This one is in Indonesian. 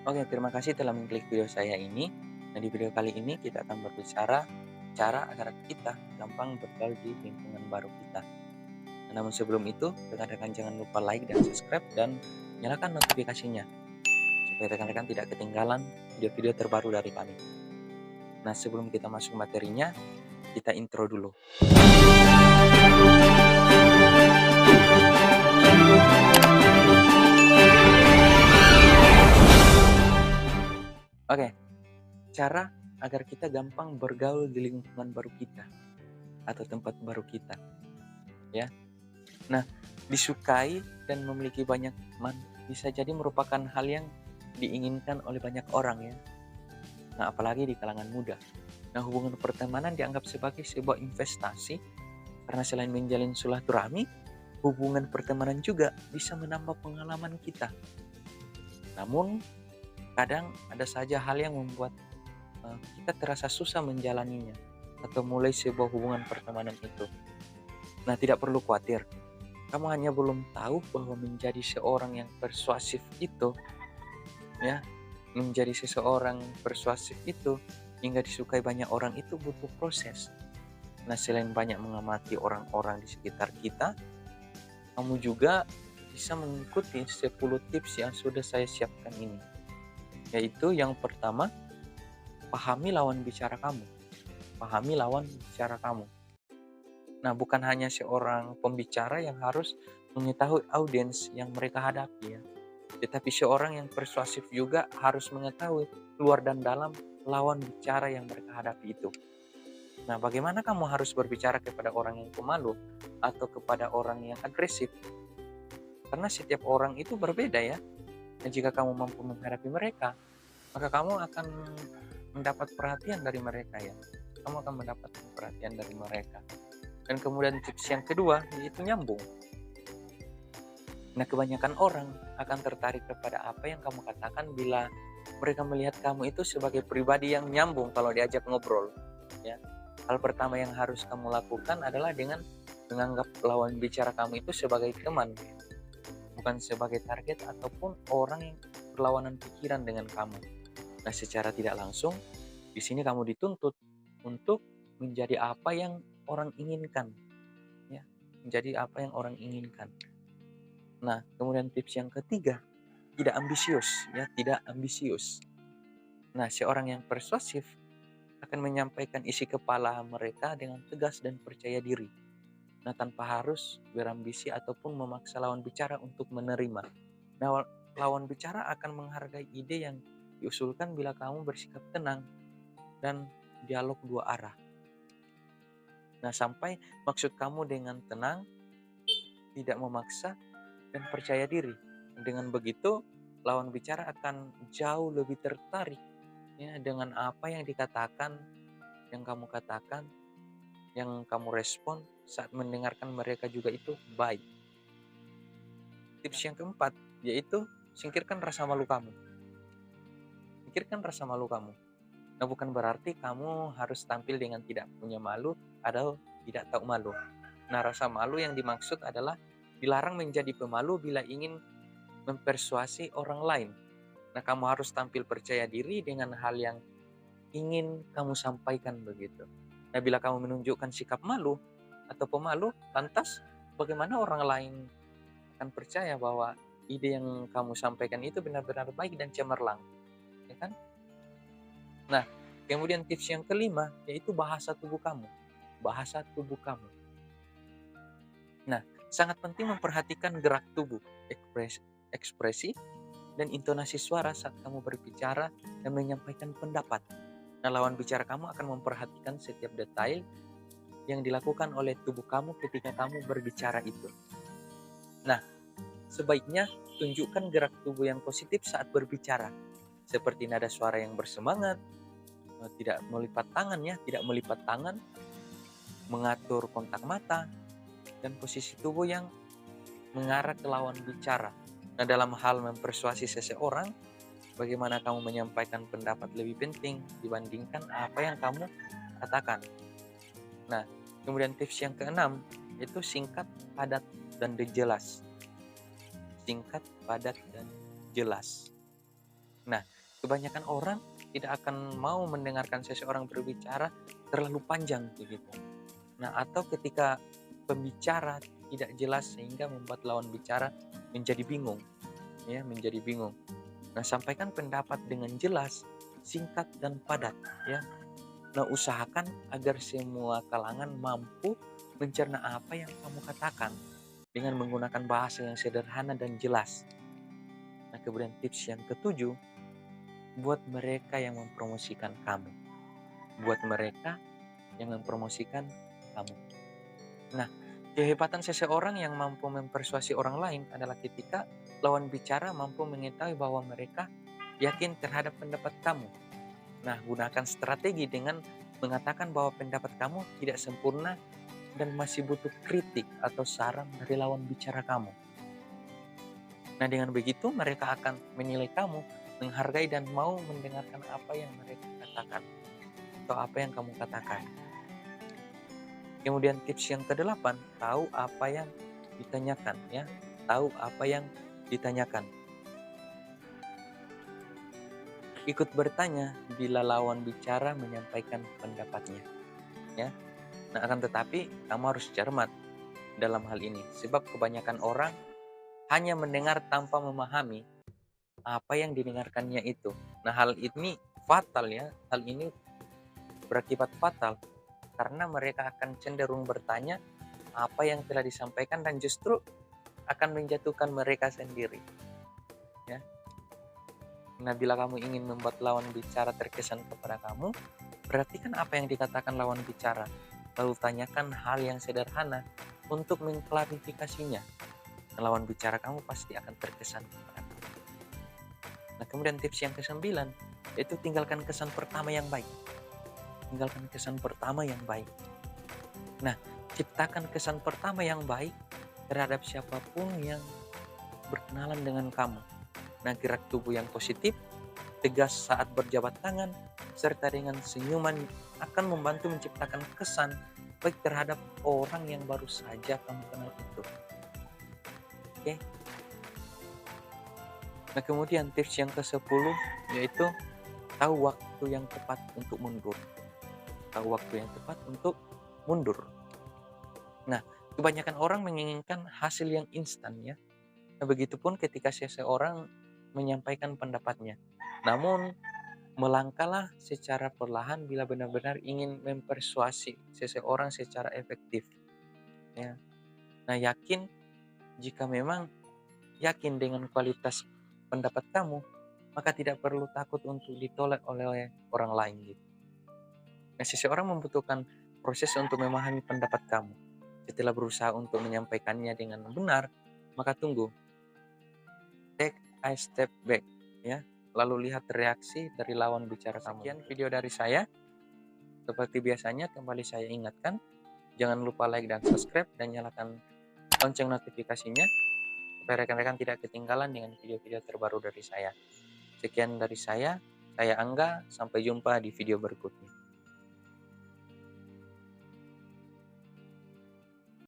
Oke, terima kasih telah mengklik video saya ini. Nah, di video kali ini kita akan berbicara cara agar kita gampang bergaul di lingkungan baru kita. Nah, namun sebelum itu, rekan-rekan jangan lupa like dan subscribe dan nyalakan notifikasinya supaya rekan-rekan tidak ketinggalan video-video terbaru dari kami. Nah, sebelum kita masuk materinya, kita intro dulu. Oke, cara agar kita gampang bergaul di lingkungan baru kita atau tempat baru kita, ya. Nah, disukai dan memiliki banyak teman bisa jadi merupakan hal yang diinginkan oleh banyak orang ya. Nah, apalagi di kalangan muda. Nah, hubungan pertemanan dianggap sebagai sebuah investasi karena selain menjalin silaturahmi, hubungan pertemanan juga bisa menambah pengalaman kita. Namun, kadang ada saja hal yang membuat kita terasa susah menjalaninya atau mulai sebuah hubungan pertemanan itu. Nah, tidak perlu khawatir. Kamu hanya belum tahu bahwa menjadi seorang yang persuasif itu, ya, menjadi seseorang persuasif itu hingga disukai banyak orang itu butuh proses. Nah, selain banyak mengamati orang-orang di sekitar kita, kamu juga bisa mengikuti 10 tips yang sudah saya siapkan ini. Yaitu yang pertama, pahami lawan bicara kamu. Pahami lawan bicara kamu. Nah, bukan hanya seorang pembicara yang harus mengetahui audiens yang mereka hadapi ya. Tetapi seorang yang persuasif juga harus mengetahui luar dan dalam lawan bicara yang mereka hadapi itu. Nah, bagaimana kamu harus berbicara kepada orang yang pemalu atau kepada orang yang agresif? Karena setiap orang itu berbeda ya. Dan jika kamu mampu menghadapi mereka, maka kamu akan mendapat perhatian dari mereka ya. Kamu akan mendapat perhatian dari mereka. Dan kemudian tips yang kedua yaitu nyambung. Nah, kebanyakan orang akan tertarik kepada apa yang kamu katakan bila mereka melihat kamu itu sebagai pribadi yang nyambung kalau diajak ngobrol. Ya. Hal pertama yang harus kamu lakukan adalah dengan menganggap lawan bicara kamu itu sebagai teman, bukan sebagai target ataupun orang yang berlawanan pikiran dengan kamu. Nah, secara tidak langsung, di sini kamu dituntut untuk menjadi apa yang orang inginkan. Ya, menjadi apa yang orang inginkan. Nah, kemudian tips yang ketiga, tidak ambisius, ya, tidak ambisius. Nah, seorang yang persuasif akan menyampaikan isi kepala mereka dengan tegas dan percaya diri. Nah, tanpa harus berambisi ataupun memaksa lawan bicara untuk menerima. Nah, lawan bicara akan menghargai ide yang diusulkan bila kamu bersikap tenang dan dialog dua arah. Nah, sampai maksud kamu dengan tenang, tidak memaksa, dan percaya diri. Dengan begitu, lawan bicara akan jauh lebih tertarik ya dengan apa yang dikatakan, yang kamu katakan, yang kamu respon saat mendengarkan mereka juga itu baik. Tips yang keempat yaitu singkirkan rasa malu kamu. Singkirkan rasa malu kamu. Nah, bukan berarti kamu harus tampil dengan tidak punya malu atau tidak tahu malu. Nah, rasa malu yang dimaksud adalah dilarang menjadi pemalu bila ingin mempersuasi orang lain. Nah, kamu harus tampil percaya diri dengan hal yang ingin kamu sampaikan begitu. Nah, bila kamu menunjukkan sikap malu atau pemalu, lantas bagaimana orang lain akan percaya bahwa ide yang kamu sampaikan itu benar-benar baik dan cemerlang, ya kan? Nah, kemudian tips yang kelima yaitu bahasa tubuh kamu. Bahasa tubuh kamu. Nah, sangat penting memperhatikan gerak tubuh, ekspresi, dan intonasi suara saat kamu berbicara dan menyampaikan pendapat. Nah, lawan bicara kamu akan memperhatikan setiap detail yang dilakukan oleh tubuh kamu ketika kamu berbicara itu. Nah, sebaiknya tunjukkan gerak tubuh yang positif saat berbicara, seperti nada suara yang bersemangat, tidak melipat tangan ya, tidak melipat tangan, mengatur kontak mata, dan posisi tubuh yang mengarah ke lawan bicara. Nah, dalam hal mempersuasi seseorang, bagaimana kamu menyampaikan pendapat lebih penting dibandingkan apa yang kamu katakan. Nah, kemudian tips yang keenam, itu singkat, padat, dan jelas. Singkat, padat, dan jelas. Nah, kebanyakan orang tidak akan mau mendengarkan seseorang berbicara terlalu panjang begitu. Nah, atau ketika pembicara tidak jelas sehingga membuat lawan bicara menjadi bingung, ya, menjadi bingung. Nah, sampaikan pendapat dengan jelas, singkat dan padat, ya. Nah, usahakan agar semua kalangan mampu mencerna apa yang kamu katakan dengan menggunakan bahasa yang sederhana dan jelas. Nah, kemudian tips yang ketujuh, buat mereka yang mempromosikan kamu. Buat mereka yang mempromosikan kamu. Nah, kehebatan seseorang yang mampu mempersuasi orang lain adalah ketika lawan bicara mampu mengetahui bahwa mereka yakin terhadap pendapat kamu. Nah, gunakan strategi dengan mengatakan bahwa pendapat kamu tidak sempurna dan masih butuh kritik atau saran dari lawan bicara kamu. Nah, dengan begitu mereka akan menilai kamu, menghargai dan mau mendengarkan apa yang mereka katakan atau apa yang kamu katakan. Kemudian tips yang kedelapan, tahu apa yang ditanyakan, ya. Tahu apa yang ditanyakan. Ikut bertanya bila lawan bicara menyampaikan pendapatnya, ya. Nah, akan tetapi kamu harus cermat dalam hal ini, sebab kebanyakan orang hanya mendengar tanpa memahami apa yang didengarkannya itu. Nah, hal ini fatal, ya. Hal ini berakibat fatal karena mereka akan cenderung bertanya apa yang telah disampaikan dan justru akan menjatuhkan mereka sendiri, ya. Nah, bila kamu ingin membuat lawan bicara terkesan kepada kamu, perhatikan apa yang dikatakan lawan bicara, lalu tanyakan hal yang sederhana untuk mengklarifikasinya. Lawan bicara kamu pasti akan terkesan kepada kamu. Nah, kemudian tips yang kesembilan, yaitu tinggalkan kesan pertama yang baik. Tinggalkan kesan pertama yang baik. Nah, ciptakan kesan pertama yang baik terhadap siapapun yang berkenalan dengan kamu. Nah, gerak tubuh yang positif, tegas saat berjabat tangan, serta dengan senyuman akan membantu menciptakan kesan baik terhadap orang yang baru saja kamu kenal itu. Oke. Nah, kemudian tips yang ke-10 yaitu tahu waktu yang tepat untuk mundur. Tahu waktu yang tepat untuk mundur. Nah, kebanyakan orang menginginkan hasil yang instan, ya. Nah, begitupun ketika seseorang menyampaikan pendapatnya. Namun, melangkahlah secara perlahan bila benar-benar ingin mempersuasi seseorang secara efektif, ya. Nah, jika memang yakin dengan kualitas pendapat kamu, maka tidak perlu takut untuk ditolak oleh orang lain, gitu. Nah, seseorang membutuhkan proses untuk memahami pendapat kamu. Setelah berusaha untuk menyampaikannya dengan benar, maka tunggu. Take a step back, ya. Lalu lihat reaksi dari lawan bicara kamu. Sekian video dari saya. Seperti biasanya, kembali saya ingatkan, jangan lupa like dan subscribe dan nyalakan lonceng notifikasinya supaya rekan-rekan tidak ketinggalan dengan video-video terbaru dari saya. Sekian dari saya Angga, sampai jumpa di video berikutnya.